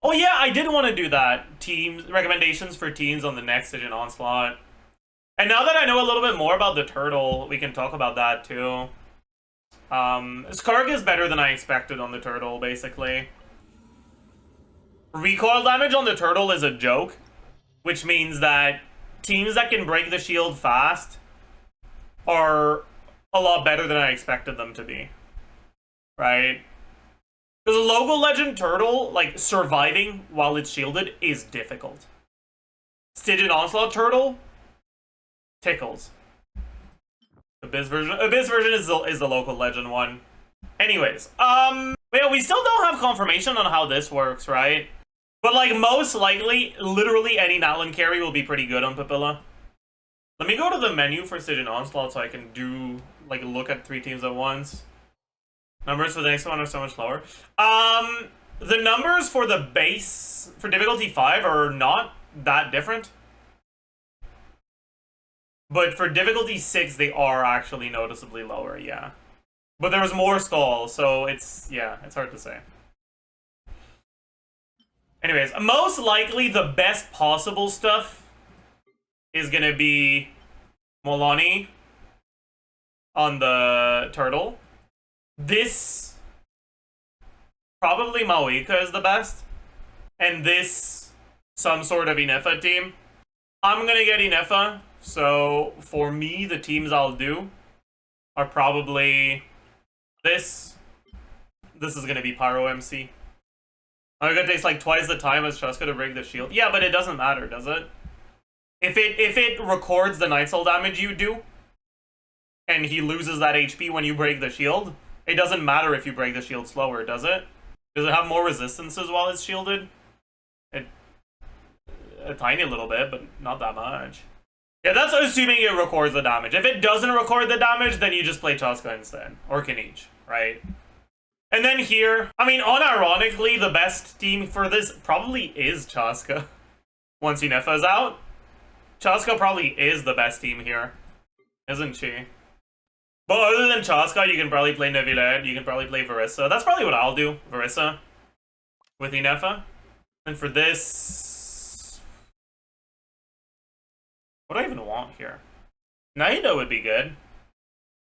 Oh yeah, I did want to do that. Teams recommendations for teams on the next Stygian Onslaught. And now that I know a little bit more about the turtle, we can talk about that too. Skark is better than I expected on the turtle, basically. Recoil damage on the turtle is a joke, which means that teams that can break the shield fast are a lot better than I expected them to be. Right? Because a local legend turtle, like, surviving while it's shielded is difficult. Stygian Onslaught turtle tickles. Abyss version is the local legend one. Anyways, yeah, we still don't have confirmation on how this works, right? But like most likely, literally any Natlan carry will be pretty good on Papilla. Let me go to the menu for Stygian Onslaught so I can do like look at 3 teams at once. Numbers for the next one are so much lower. The numbers for the base for difficulty 5 are not that different. But for difficulty 6, they are actually noticeably lower, yeah. But there was more stall, so it's hard to say. Anyways, most likely the best possible stuff is gonna be Mualani on the turtle. This, probably Maoika is the best. And this, some sort of Inefa team. I'm gonna get Inefa. So, for me, the teams I'll do are probably this. This is going to be Pyro MC. I'm going to take like twice the time as Chuska to break the shield. Yeah, but it doesn't matter, does it? If it records the Night Soul damage you do, and he loses that HP when you break the shield, it doesn't matter if you break the shield slower, does it? Does it have more resistances while it's shielded? A tiny little bit, but not that much. Yeah, that's assuming it records the damage. If it doesn't record the damage, then you just play Chaska instead. Or Kinich, right? And then here, I mean, unironically, the best team for this probably is Chaska. Once Inefa's out, Chaska probably is the best team here. Isn't she? But other than Chaska, you can probably play Neuvillette, you can probably play Varissa. That's probably what I'll do, Varissa. With Inefa. And for this... what do I even want here? Nahida would be good.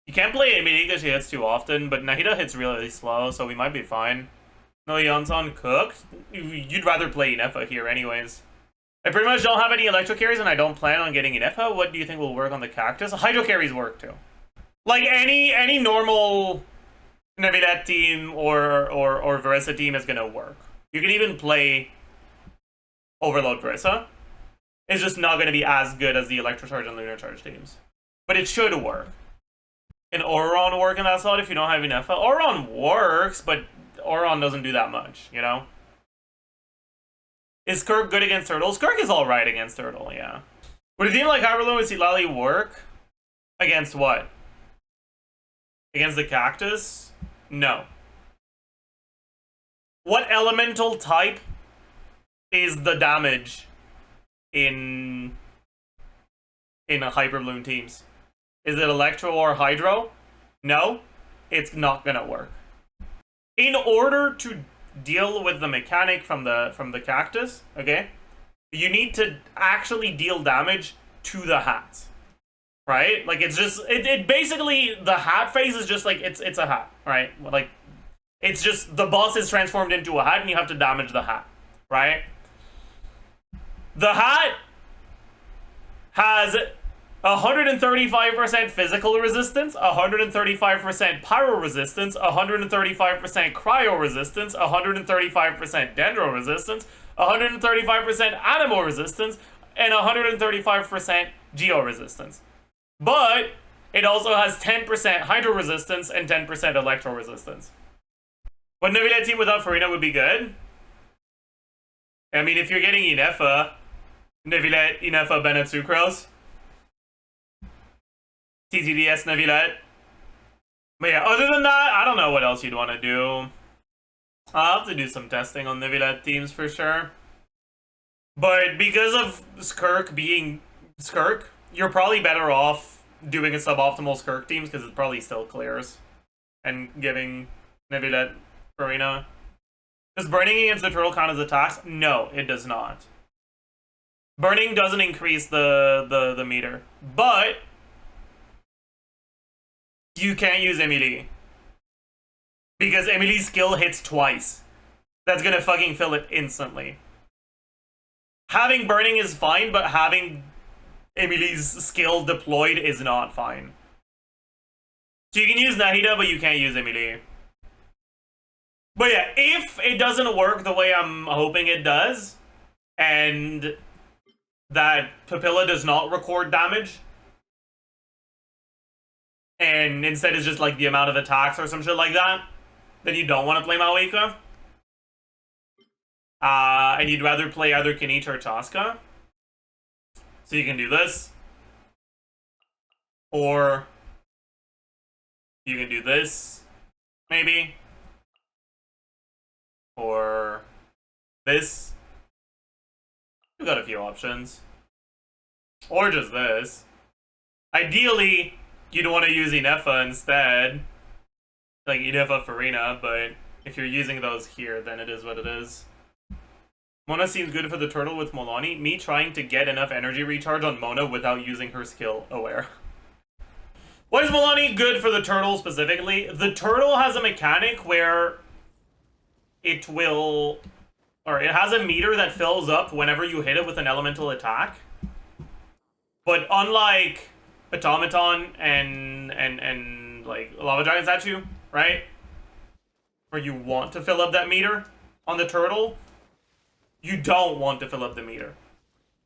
You can't play Amy because she hits too often, but Nahida hits really slow, so we might be fine. No Yonsan cooked? You'd rather play Inefa here anyways. I pretty much don't have any electro carries and I don't plan on getting Inefa. What do you think will work on the Cactus? Hydro carries work too. Like any normal Neuvillette team or Varissa team is gonna work. You can even play Overload Varissa. It's just not going to be as good as the Electrocharge and Lunar Charge teams. But it should work. Can Auron work in that slot if you don't have Inefa? Auron works, but Auron doesn't do that much, you know? Is Skirk good against Turtle? Skirk is alright against Turtle, yeah. Would a team like Hyperloom and Silali work? Against what? Against the Cactus? No. What elemental type is the damage in a Hyperbloom teams? Is it Electro or Hydro? No, it's not gonna work. In order to deal with the mechanic from the Cactus, okay, you need to actually deal damage to the hats, right? Like it's just it basically the hat phase is just like it's a hat, right? Like it's just the boss is transformed into a hat and you have to damage the hat, right? The hat has 135% physical resistance, 135% pyro resistance, 135% cryo resistance, 135% dendro resistance, 135% animal resistance, and 135% geo resistance. But it also has 10% hydro resistance and 10% electro resistance. What Neuvillette team without Farina would be good? I mean, if you're getting Inefa, Neuvillette, Inefa, Bennett, Sucrose, TTDS, Neuvillette. But yeah, other than that, I don't know what else you'd want to do. I'll have to do some testing on Neuvillette teams for sure. But because of Skirk being Skirk, you're probably better off doing a suboptimal Skirk teams because it probably still clears. And giving Neuvillette Farina. Does burning against the turtle count as attacks? No, it does not. Burning doesn't increase the meter, but you can't use Emily because Emily's skill hits twice. That's gonna fucking fill it instantly. Having burning is fine, but having Emily's skill deployed is not fine. So you can use Nahida, but you can't use Emily. But yeah, if it doesn't work the way I'm hoping it does, and that Papilla does not record damage, and instead is just like the amount of attacks or some shit like that, then you don't want to play Maoika. And you'd rather play either Kinich or Chaska. So you can do this. Or you can do this, maybe. Or this. We've got a few options. Or just this. Ideally, you'd want to use Inefa instead. Like Inefa Farina, but if you're using those here, then it is what it is. Mona seems good for the turtle with Mualani. Me trying to get enough energy recharge on Mona without using her skill aware. Why is Mualani good for the turtle specifically? The turtle has a mechanic where it will, or it has a meter that fills up whenever you hit it with an elemental attack. But unlike Automaton and like Lava Giant Statue, right? Where you want to fill up that meter on the turtle, you don't want to fill up the meter.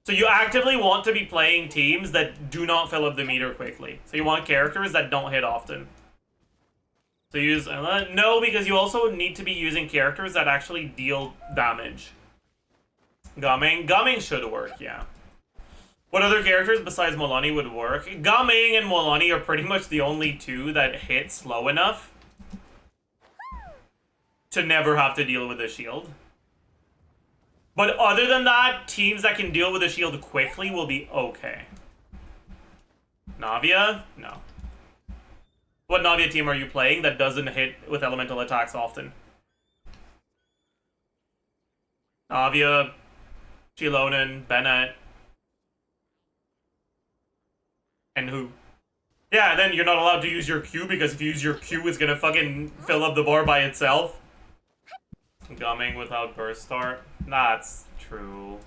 So you actively want to be playing teams that do not fill up the meter quickly. So you want characters that don't hit often. So use no, because you also need to be using characters that actually deal damage. Gaming should work, yeah. What other characters besides Mualani would work? Gaming and Mualani are pretty much the only two that hit slow enough to never have to deal with a shield. But other than that, teams that can deal with a shield quickly will be okay. Navia? No. What Navia team are you playing that doesn't hit with elemental attacks often? Navia, Chilonen, Bennett. And who? Yeah, then you're not allowed to use your Q, because if you use your Q, it's gonna fucking fill up the bar by itself. Gumming without burst start. That's true.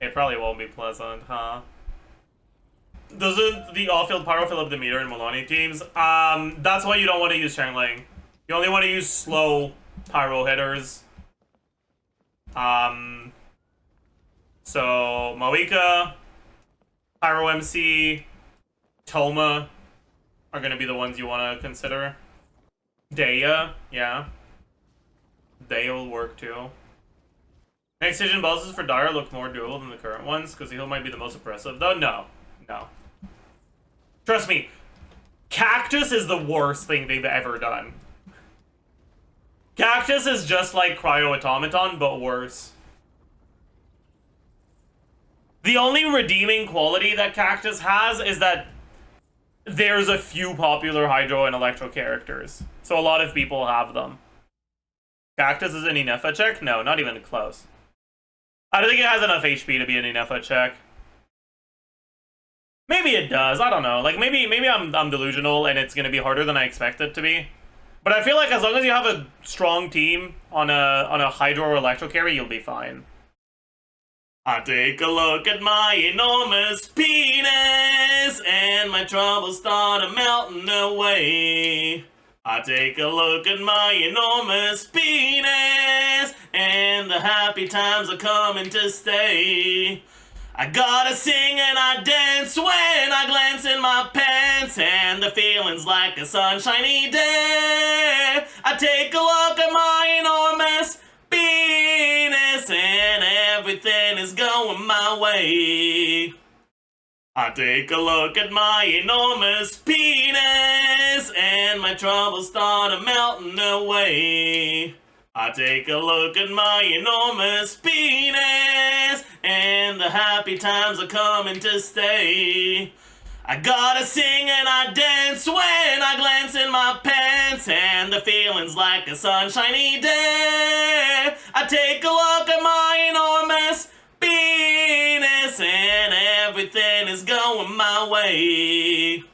It probably won't be pleasant, huh? Doesn't the off-field pyro fill up the meter in Mualani teams? That's why you don't want to use Shangling. You only want to use slow pyro hitters. So Maoika, Pyro MC, Toma are gonna be the ones you want to consider. Daya, yeah. Daya will work too. Next Stygian bosses for Dire look more doable than the current ones, because the heal might be the most oppressive. Though, no. No. Trust me, Cactus is the worst thing they've ever done. Cactus is just like Cryo Automaton, but worse. The only redeeming quality that Cactus has is that there's a few popular Hydro and Electro characters. So a lot of people have them. Cactus is an Inefa check? No, not even close. I don't think it has enough HP to be an Inefa check. Maybe it does, I don't know. Like, maybe I'm delusional and it's gonna be harder than I expect it to be. But I feel like as long as you have a strong team on a Hydro or Electro carry, you'll be fine. I take a look at my enormous penis and my troubles start melting away. I take a look at my enormous penis and the happy times are coming to stay. I gotta sing and I dance when I glance in my pants and the feeling's like a sunshiny day. I take a look at my enormous penis and everything is going my way. I take a look at my enormous penis and my troubles start melting away. I take a look at my enormous penis and the happy times are coming to stay. I gotta sing and I dance when I glance in my pants, and the feeling's like a sunshiny day. I take a look at my enormous penis, and everything is going my way.